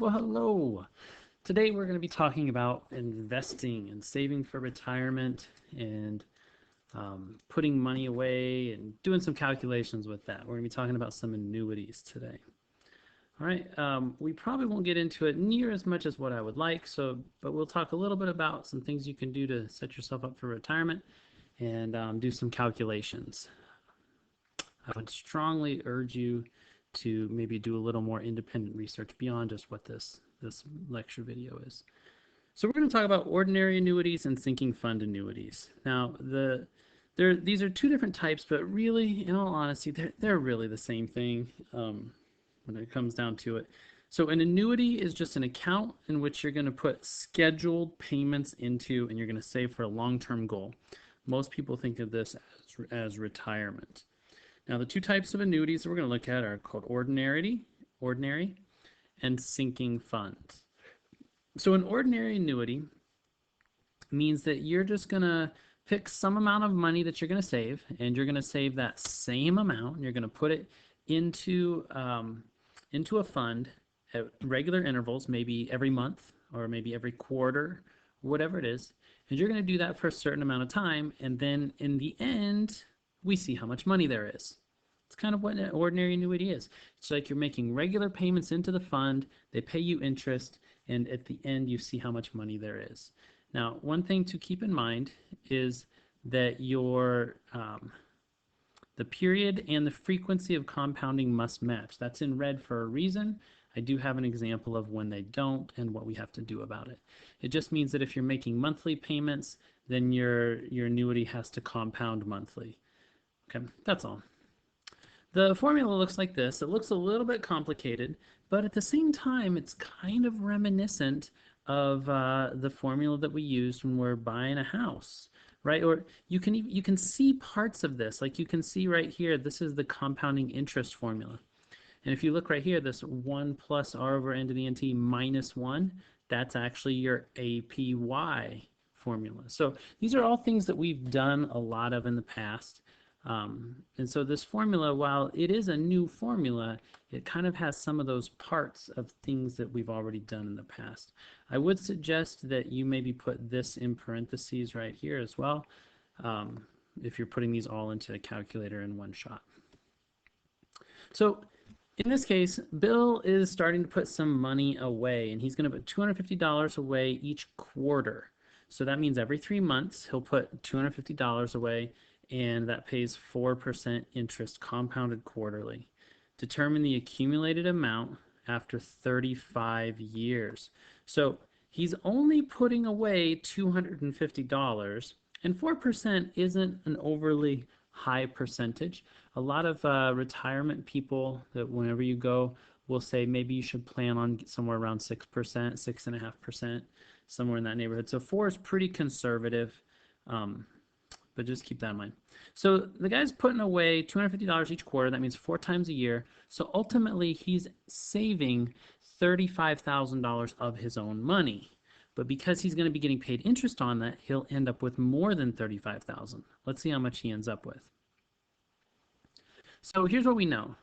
Well, hello. Today we're going to be talking about investing and saving for retirement and putting money away and doing some calculations with that. We're going to be talking about some annuities today. All right. We probably won't get into it near as much as what I would like, but we'll talk a little bit about some things you can do to set yourself up for retirement and do some calculations. I would strongly urge you to maybe do a little more independent research beyond just what this lecture video is. So we're going to talk about ordinary annuities and sinking fund annuities. Now, these are two different types, but really, in all honesty, they're really the same thing when it comes down to it. So an annuity is just an account in which you're going to put scheduled payments into, and you're going to save for a long-term goal. Most people think of this as retirement. Now, the two types of annuities that we're going to look at are called ordinary, and sinking funds. So an ordinary annuity means that you're just going to pick some amount of money that you're going to save, and you're going to save that same amount, and you're going to put it into a fund at regular intervals, maybe every month or maybe every quarter, whatever it is, and you're going to do that for a certain amount of time, and then in the end, we see how much money there is. It's kind of what an ordinary annuity is. It's like you're making regular payments into the fund, they pay you interest, and at the end you see how much money there is. Now, one thing to keep in mind is that the period and the frequency of compounding must match. That's in red for a reason. I do have an example of when they don't and what we have to do about it. It just means that if you're making monthly payments, then your annuity has to compound monthly. Okay, that's all. The formula looks like this. It looks a little bit complicated, but at the same time, it's kind of reminiscent of the formula that we used when we're buying a house, right? Or you can see parts of this. Like you can see right here, this is the compounding interest formula. And if you look right here, this 1 plus r over n to the nt minus 1, that's actually your APY formula. So these are all things that we've done a lot of in the past. And so this formula, while it is a new formula, it kind of has some of those parts of things that we've already done in the past. I would suggest that you maybe put this in parentheses right here as well, if you're putting these all into a calculator in one shot. So in this case, Bill is starting to put some money away, and he's going to put $250 away each quarter. So that means every 3 months he'll put $250 away, and that pays 4% interest compounded quarterly. Determine the accumulated amount after 35 years. So he's only putting away $250, and 4% isn't an overly high percentage. A lot of retirement people that whenever you go will say maybe you should plan on somewhere around 6%, 6.5%, somewhere in that neighborhood. So 4 is pretty conservative. But just keep that in mind. So the guy's putting away $250 each quarter. That means 4 times a year. So ultimately, he's saving $35,000 of his own money. But because he's going to be getting paid interest on that, he'll end up with more than $35,000. Let's see how much he ends up with. So here's what we know.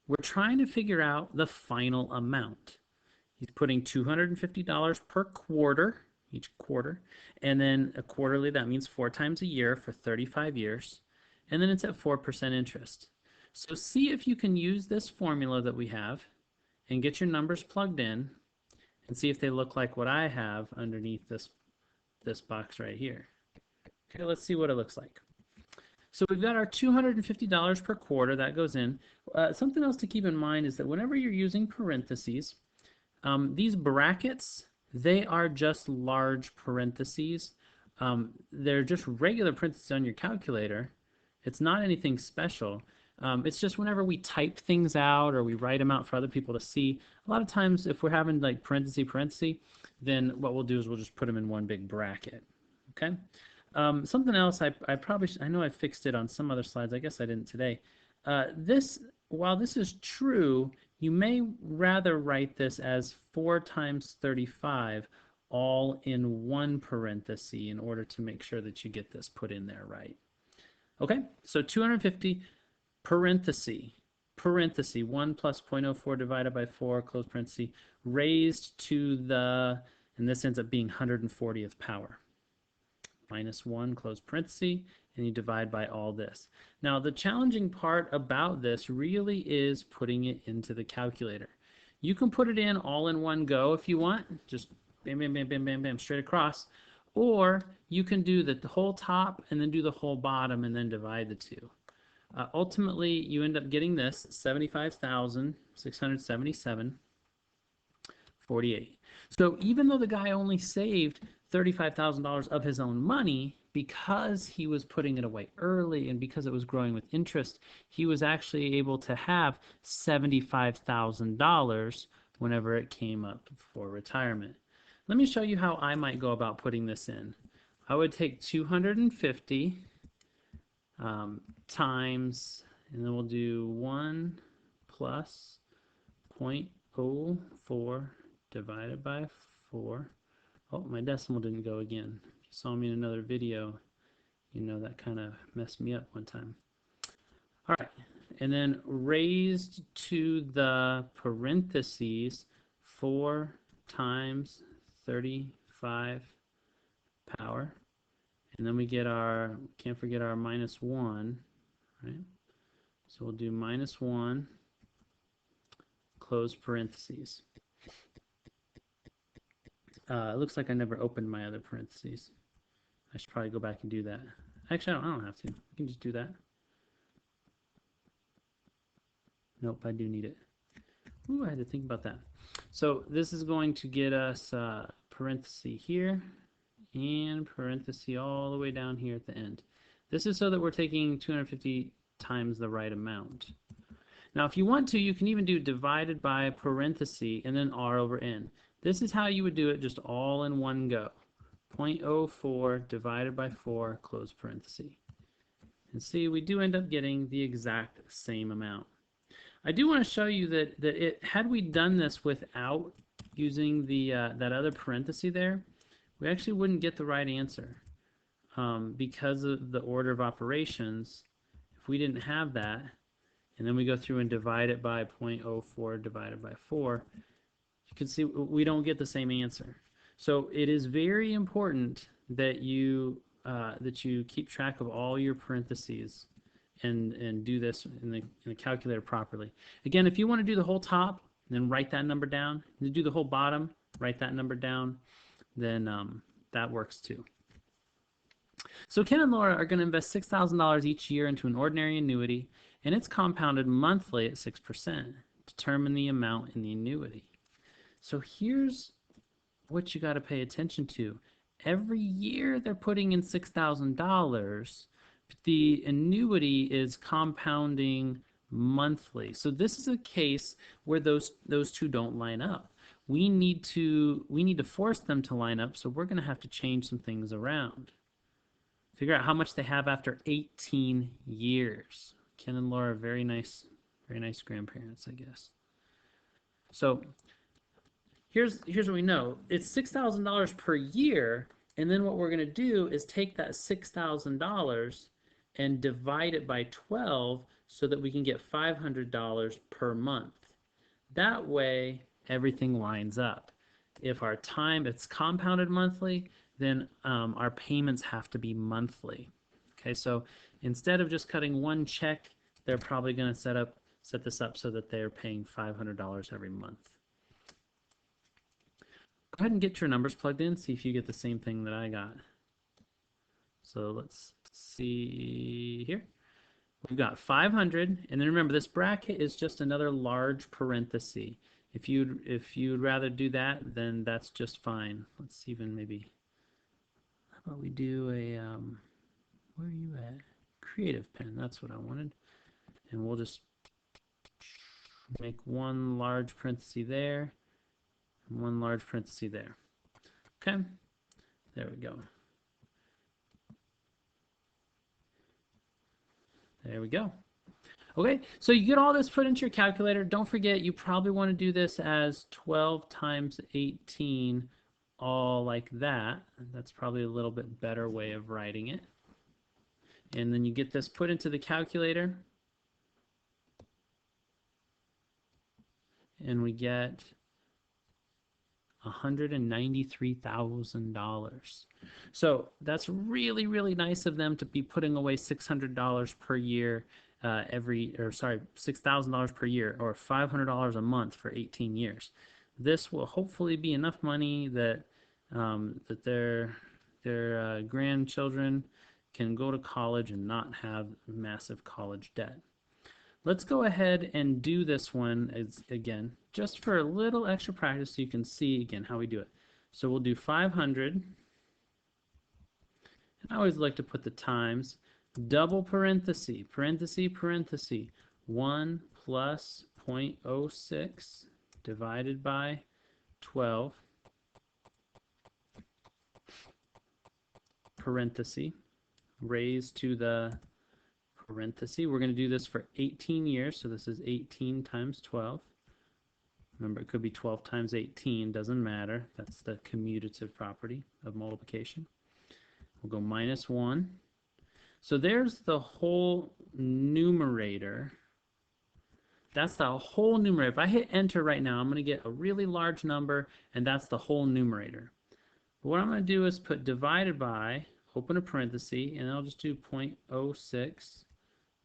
We're trying to figure out the final amount. He's putting $250 per quarter, each quarter, and then a quarterly, that means 4 times a year for 35 years, and then it's at 4% interest. So see if you can use this formula that we have and get your numbers plugged in and see if they look like what I have underneath this box right here. Okay, let's see what it looks like. So we've got our $250 per quarter, that goes in. Something else to keep in mind is that whenever you're using parentheses, these brackets, they are just large parentheses. They're just regular parentheses on your calculator. It's not anything special. It's just whenever we type things out or we write them out for other people to see, a lot of times if we're having like parenthesis, then what we'll do is we'll just put them in one big bracket. Okay? Something else, I know I fixed it on some other slides. I guess I didn't today. While this is true, you may rather write this as 4 times 35 all in one parenthesis in order to make sure that you get this put in there right. Okay, so 250 parenthesis parenthesis, 1 plus 0.04 divided by 4, close parenthesis, raised to the, and this ends up being 140th power. Minus 1, close parenthesis, and you divide by all this. Now, the challenging part about this really is putting it into the calculator. You can put it in all in one go if you want, just bam, bam, bam, bam, bam, bam, straight across. Or you can do the whole top and then do the whole bottom and then divide the two. Ultimately, you end up getting this, 75,677.48. So even though the guy only saved $35,000 of his own money, because he was putting it away early and because it was growing with interest, he was actually able to have $75,000 whenever it came up for retirement. Let me show you how I might go about putting this in. I would take 250 times, and then we'll do 1 plus 0.04 divided by 4. Oh, my decimal didn't go again. If you saw me in another video, you know that kind of messed me up one time. All right, and then raised to the parentheses 4 times 35 power. And then we get our, can't forget our minus 1, right? So we'll do minus 1, close parentheses. It looks like I never opened my other parentheses. I should probably go back and do that. Actually, I don't have to. I can just do that. Nope, I do need it. Ooh, I had to think about that. So this is going to get us parenthesis here and parenthesis all the way down here at the end. This is so that we're taking 250 times the right amount. Now, if you want to, you can even do divided by parenthesis and then r over n. This is how you would do it just all in one go. 0.04 divided by 4, close parenthesis. And see, we do end up getting the exact same amount. I do want to show you that had we done this without using the that other parenthesis there, we actually wouldn't get the right answer because of the order of operations. If we didn't have that, and then we go through and divide it by 0.04 divided by 4, you can see we don't get the same answer. So it is very important that you keep track of all your parentheses and do this in the calculator properly. Again, if you want to do the whole top, then write that number down. And do the whole bottom, write that number down. Then that works too. So Ken and Laura are going to invest $6,000 each year into an ordinary annuity, and it's compounded monthly at 6%. Determine the amount in the annuity. So here's what you got to pay attention to. Every year they're putting in $6,000. The annuity is compounding monthly. So this is a case where those two don't line up. We need to force them to line up, so we're going to have to change some things around. Figure out how much they have after 18 years. Ken and Laura are very nice grandparents, I guess. So here's what we know. It's $6,000 per year, and then what we're going to do is take that $6,000 and divide it by 12 so that we can get $500 per month. That way, everything lines up. If it's compounded monthly, then our payments have to be monthly. Okay, so instead of just cutting one check, they're probably going to set this up so that they're paying $500 every month. Go ahead and get your numbers plugged in, see if you get the same thing that I got. So let's see here. We've got 500, and then remember this bracket is just another large parenthesis. If you'd rather do that, then that's just fine. Let's even maybe, how about we do a, where are you at? Creative pen, that's what I wanted. And we'll just make one large parenthesis there, and one large parenthesis there. Okay, there we go. There we go. Okay, so you get all this put into your calculator. Don't forget, you probably want to do this as 12 times 18, all like that. That's probably a little bit better way of writing it. And then you get this put into the calculator. and we get $193,000. So that's really, really nice of them to be putting away $600 per year $6,000 per year, or $500 a month for 18 years. This will hopefully be enough money that their grandchildren can go to college and not have massive college debt. Let's go ahead and do this one again, just for a little extra practice so you can see again how we do it. So we'll do 500, and I always like to put the times, double parenthesis, parenthesis, parenthesis, 1 plus 0.06 divided by 12, parenthesis, raised to the parenthesis. We're going to do this for 18 years, so this is 18 times 12. Remember, it could be 12 times 18, doesn't matter. That's the commutative property of multiplication. We'll go minus 1. So there's the whole numerator. That's the whole numerator. If I hit enter right now, I'm going to get a really large number, and that's the whole numerator. But what I'm going to do is put divided by, open a parenthesis, and I'll just do 0.06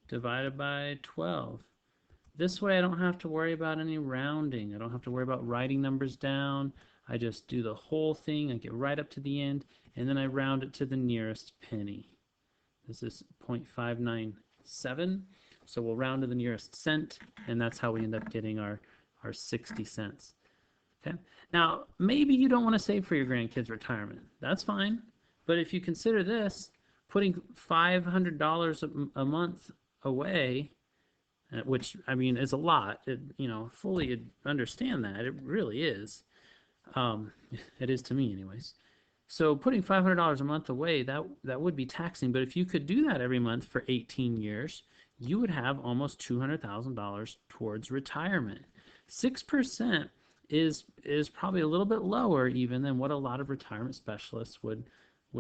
divided by 12. This way I don't have to worry about any rounding. I don't have to worry about writing numbers down. I just do the whole thing. I get right up to the end, and then I round it to the nearest penny. This is 0.597, so we'll round to the nearest cent, and that's how we end up getting our 60 cents. Okay. Now, maybe you don't want to save for your grandkids' retirement. That's fine. But if you consider this, putting $500 a month away, which, I mean, is a lot. Fully understand that. It really is. It is to me anyways. So putting $500 a month away, that would be taxing. But if you could do that every month for 18 years, you would have almost $200,000 towards retirement. 6% is probably a little bit lower even than what a lot of retirement specialists would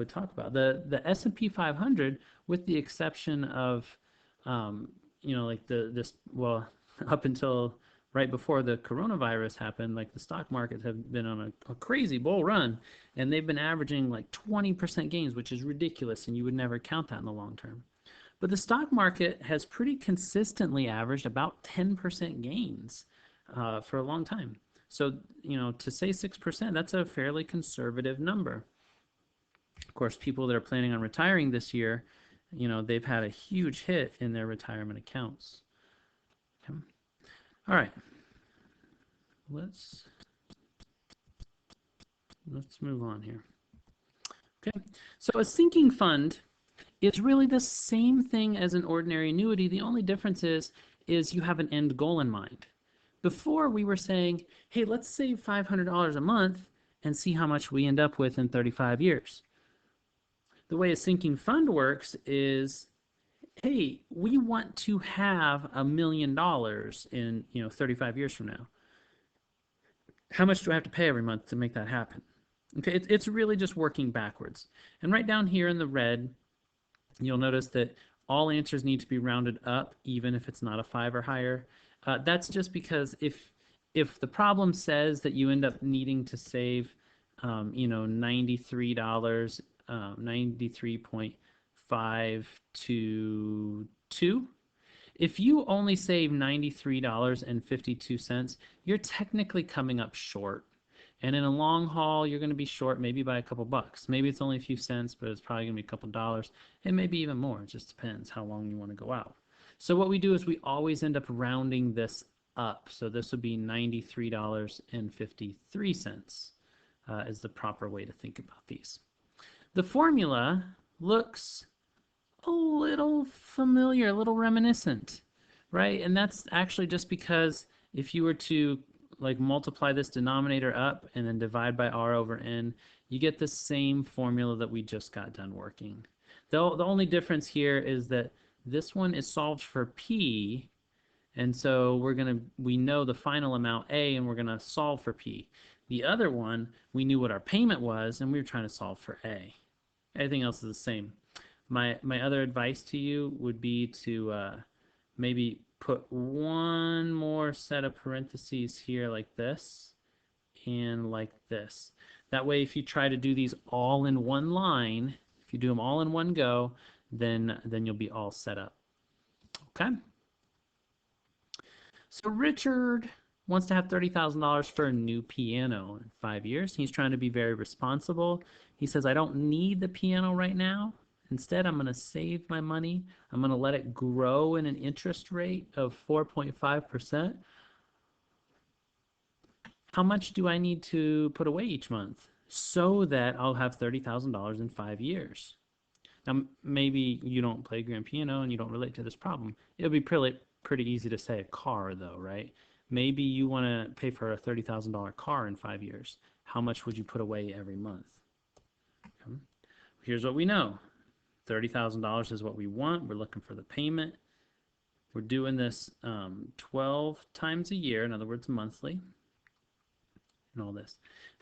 talk about. The S&P 500, with the exception of like up until right before the coronavirus happened, like the stock markets have been on a crazy bull run, and they've been averaging like 20% gains, which is ridiculous, and you would never count that in the long term. But the stock market has pretty consistently averaged about 10% gains for a long time. So, to say 6%, that's a fairly conservative number. Of course, people that are planning on retiring this year, they've had a huge hit in their retirement accounts. Okay. All right. Let's move on here. Okay. So a sinking fund is really the same thing as an ordinary annuity. The only difference is you have an end goal in mind. Before we were saying, hey, let's save $500 a month and see how much we end up with in 35 years. The way a sinking fund works is, hey, we want to have $1 million in 35 years from now. How much do I have to pay every month to make that happen? Okay, it's really just working backwards. And right down here in the red, you'll notice that all answers need to be rounded up, even if it's not a 5 or higher. That's just because if the problem says that you end up needing to save, $93, 93.522, if you only save $93.52, you're technically coming up short. And in a long haul, you're going to be short maybe by a couple bucks. Maybe it's only a few cents, but it's probably going to be a couple dollars, and maybe even more. It just depends how long you want to go out. So what we do is we always end up rounding this up. So this would be $93.53 is the proper way to think about these. The formula looks a little familiar, a little reminiscent, right? And that's actually just because if you were to multiply this denominator up and then divide by r over n, you get the same formula that we just got done working. The only difference here is that this one is solved for p, and so we know the final amount a, and we're gonna solve for p. The other one, we knew what our payment was, and we were trying to solve for a. Everything else is the same. My other advice to you would be to maybe put one more set of parentheses here like this and like this. That way, if you try to do these all in one line, if you do them all in one go, then you'll be all set up. Okay? So Richard wants to have $30,000 for a new piano in 5 years. He's trying to be very responsible. He says, I don't need the piano right now. Instead, I'm going to save my money. I'm going to let it grow in an interest rate of 4.5%. How much do I need to put away each month so that I'll have $30,000 in 5 years? Now, maybe you don't play grand piano and you don't relate to this problem. It'll be pretty easy to say a car, though, right? Maybe you want to pay for a $30,000 car in 5 years. How much would you put away every month? Okay. Here's what we know. $30,000 is what we want. We're looking for the payment. We're doing this 12 times a year, in other words, monthly, and all this.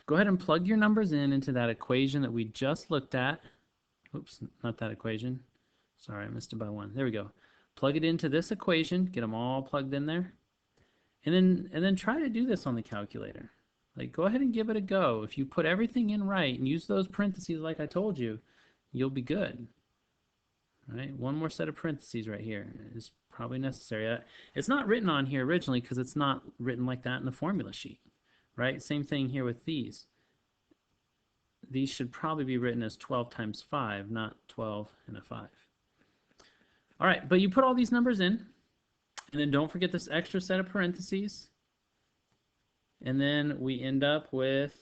Go ahead and plug your numbers into that equation that we just looked at. Oops, not that equation. Sorry, I missed it by one. There we go. Plug it into this equation. Get them all plugged in there. And then try to do this on the calculator. Like, go ahead and give it a go. If you put everything in right and use those parentheses like I told you, you'll be good. All right, one more set of parentheses right here is probably necessary. It's not written on here originally because it's not written like that in the formula sheet, right? Same thing here with these. These should probably be written as 12 times 5, not 12 and a 5. All right, but you put all these numbers in, and then don't forget this extra set of parentheses, and then we end up with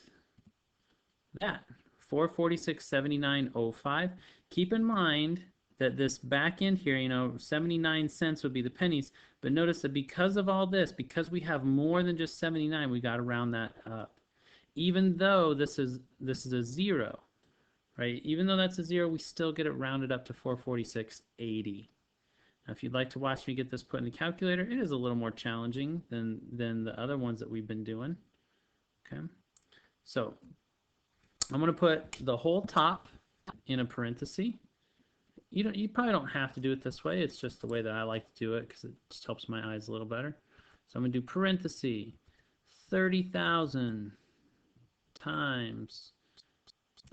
that, 446.7905. Keep in mind that this back end here, 79 cents would be the pennies, but notice that because of all this, because we have more than just 79, we got to round that up. Even though this is a 0, right? Even though that's a 0, we still get it rounded up to 446.80. Now, if you'd like to watch me get this put in the calculator, it is a little more challenging than the other ones that we've been doing. Okay, so I'm going to put the whole top in a parenthesis. You probably don't have to do it this way. It's just the way that I like to do it because it just helps my eyes a little better. So I'm going to do parenthesis 30,000 times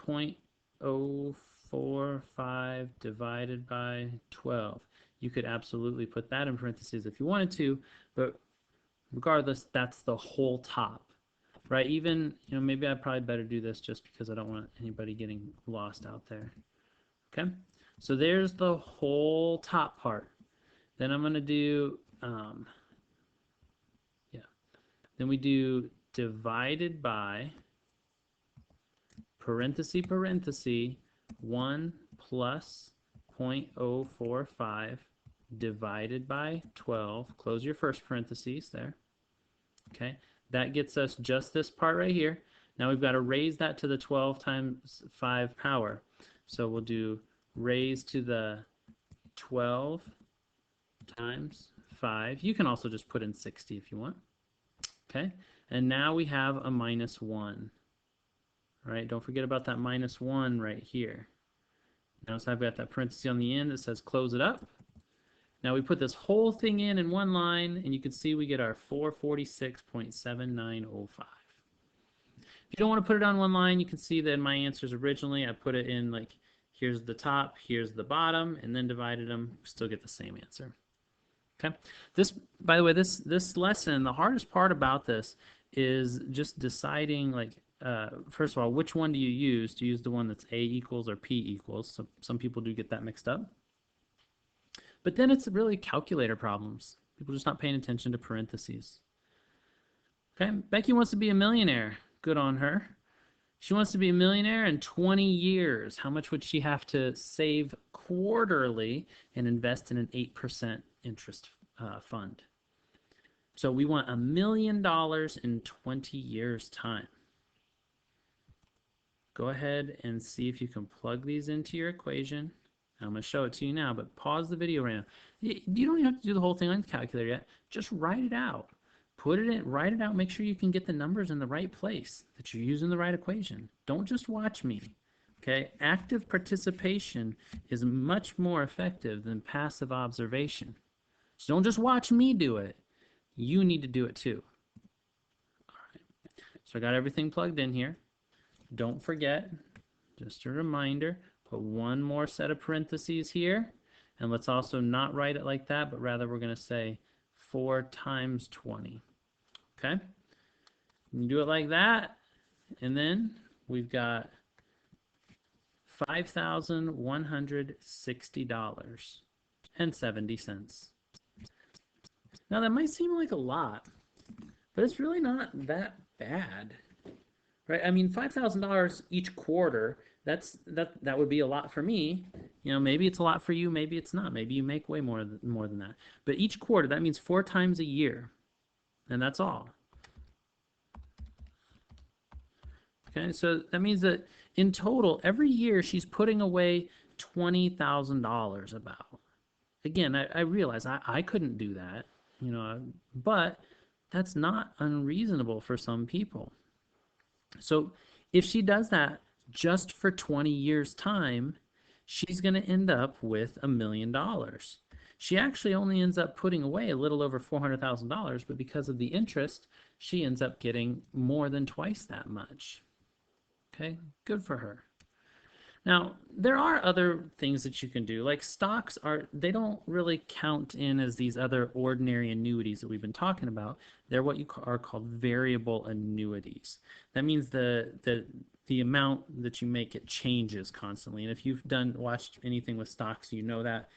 0.045 divided by 12. You could absolutely put that in parentheses if you wanted to, but regardless, that's the whole top, right? Even, maybe I probably better do this just because I don't want anybody getting lost out there. Okay, so there's the whole top part. Then I'm going to do, then we do divided by parenthesis, 1 plus 0.045 divided by 12. Close your first parenthesis there. Okay, that gets us just this part right here. Now we've got to raise that to the 12 times 5 power. So we'll do raise to the 12 times 5. You can also just put in 60 if you want. Okay, and now we have a minus 1. All right, don't forget about that minus 1 right here. Notice I've got that parenthesis on the end that says close it up. Now we put this whole thing in one line, and you can see we get our 446.7905. If you don't want to put it on one line, you can see that in my answers originally, I put it in like, here's the top, here's the bottom, and then divided them, still get the same answer. Okay. By the way, this lesson, the hardest part about this is just deciding, like, first of all, which one do you use? Do you use the one that's A equals or P equals? So some people do get that mixed up. But then it's really calculator problems. People just not paying attention to parentheses. Okay, Becky wants to be a millionaire. Good on her. She wants to be a millionaire in 20 years. How much would she have to save quarterly and invest in an 8% interest fund? So we want $1 million in 20 years' time. Go ahead and see if you can plug these into your equation. I'm going to show it to you now, but pause the video right now. You don't even have to do the whole thing on the calculator yet. Just write it out. Put it in, write it out. Make sure you can get the numbers in the right place, that you're using the right equation. Don't just watch me. Okay? Active participation is much more effective than passive observation. So don't just watch me do it. You need to do it too. All right. So I got everything plugged in here. Don't forget, just a reminder, put one more set of parentheses here. And let's also not write it like that, but rather we're going to say 4 times 20. Okay? You do it like that, and then we've got $5,160.70. Now that might seem like a lot, but it's really not that bad, right? I mean, $5,000 each quarter. That would be a lot for me. You know, maybe it's a lot for you, maybe it's not. Maybe you make way more than that. But each quarter, that means 4 times a year, and that's all. Okay, so that means that in total, every year she's putting away $20,000 about. Again, I realize I couldn't do that, you know, but that's not unreasonable for some people. So if she does that just for 20 years' time, she's going to end up with $1,000,000. She actually only ends up putting away a little over $400,000, but because of the interest, she ends up getting more than twice that much. Okay, good for her. Now, there are other things that you can do. Like stocks they don't really count in as these other ordinary annuities that we've been talking about. They're what are called variable annuities. That means the amount that you make, it changes constantly. And if you've watched anything with stocks, you know that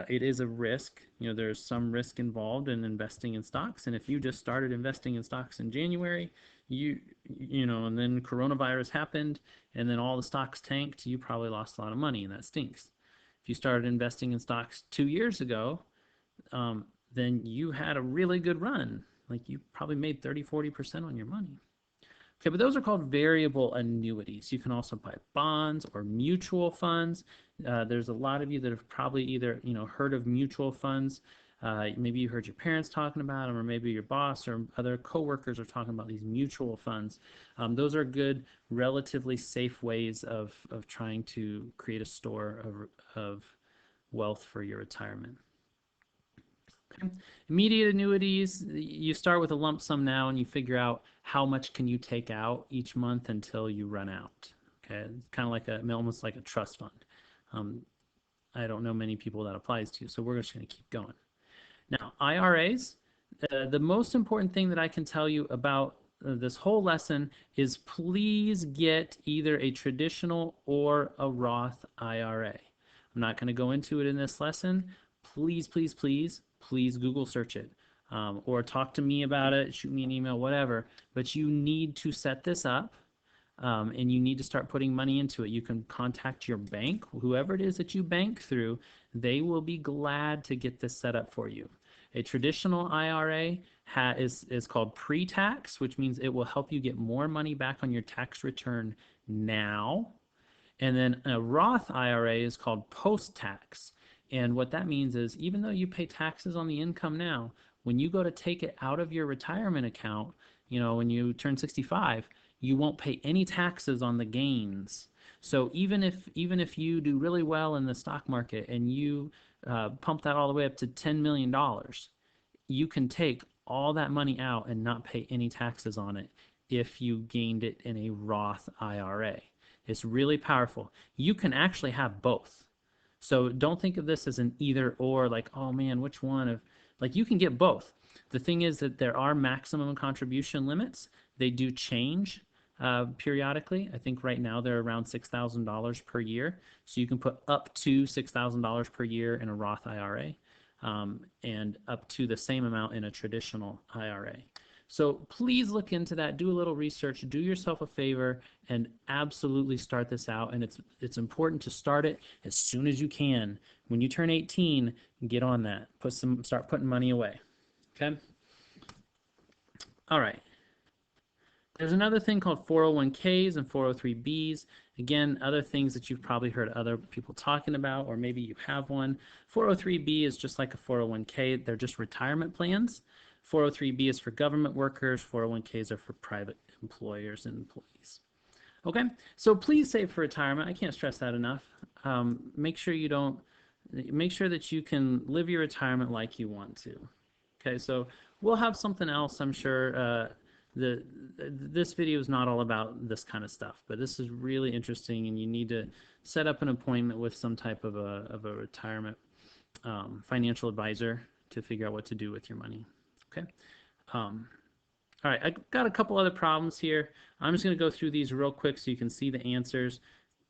it is a risk. You know, there's some risk involved in investing in stocks. And if you just started investing in stocks in January, and then coronavirus happened, and then all the stocks tanked, you probably lost a lot of money, and that stinks. If you started investing in stocks 2 years ago, then you had a really good run. Like you probably made 30-40% on your money. Okay, but those are called variable annuities. You can also buy bonds or mutual funds. There's a lot of you that have probably either heard of mutual funds. Maybe you heard your parents talking about them, or maybe your boss or other coworkers are talking about these mutual funds. Those are good, relatively safe ways of trying to create a store of wealth for your retirement. Okay. Immediate annuities, you start with a lump sum now and you figure out how much can you take out each month until you run out. Okay, it's kind of like almost like a trust fund. I don't know many people that applies to, so we're just going to keep going. Now, IRAs, the most important thing that I can tell you about this whole lesson is please get either a traditional or a Roth IRA. I'm not going to go into it in this lesson. Please, please, please, please Google search it, or talk to me about it, shoot me an email, whatever. But you need to set this up, and you need to start putting money into it. You can contact your bank, whoever it is that you bank through. They will be glad to get this set up for you. A traditional IRA is called pre-tax, which means it will help you get more money back on your tax return now. And then a Roth IRA is called post-tax. And what that means is even though you pay taxes on the income now, when you go to take it out of your retirement account, when you turn 65, you won't pay any taxes on the gains. So even if you do really well in the stock market and you pump that all the way up to $10 million, you can take all that money out and not pay any taxes on it if you gained it in a Roth IRA. It's really powerful. You can actually have both. So don't think of this as an either or, like, oh man, which one? Like, you can get both. The thing is that there are maximum contribution limits. They do change periodically. I think right now they're around $6,000 per year. So you can put up to $6,000 per year in a Roth IRA, and up to the same amount in a traditional IRA. So please look into that, do a little research, do yourself a favor, and absolutely start this out. And it's important to start it as soon as you can. When you turn 18, get on that. Start putting money away. Okay? All right. There's another thing called 401ks and 403bs. Again, other things that you've probably heard other people talking about, or maybe you have one. 403b is just like a 401k. They're just retirement plans. 403b is for government workers. 401ks are for private employers and employees. Okay, so please save for retirement. I can't stress that enough. Make sure you don't Make sure that you can live your retirement like you want to. Okay, so we'll have something else, I'm sure. This video is not all about this kind of stuff, but this is really interesting, and you need to set up an appointment with some type of a retirement financial advisor to figure out what to do with your money. Okay. Um, all right, I got a couple other problems here. I'm just going to go through these real quick so you can see the answers.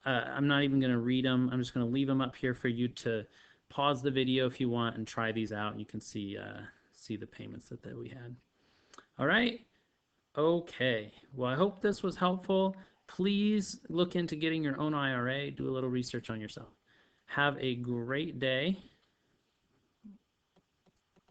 I'm not even going to read them. I'm just going to leave them up here for you to pause the video if you want and try these out. And you can see the payments that we had. All right. Okay. Well, I hope this was helpful. Please look into getting your own IRA. Do a little research on yourself. Have a great day.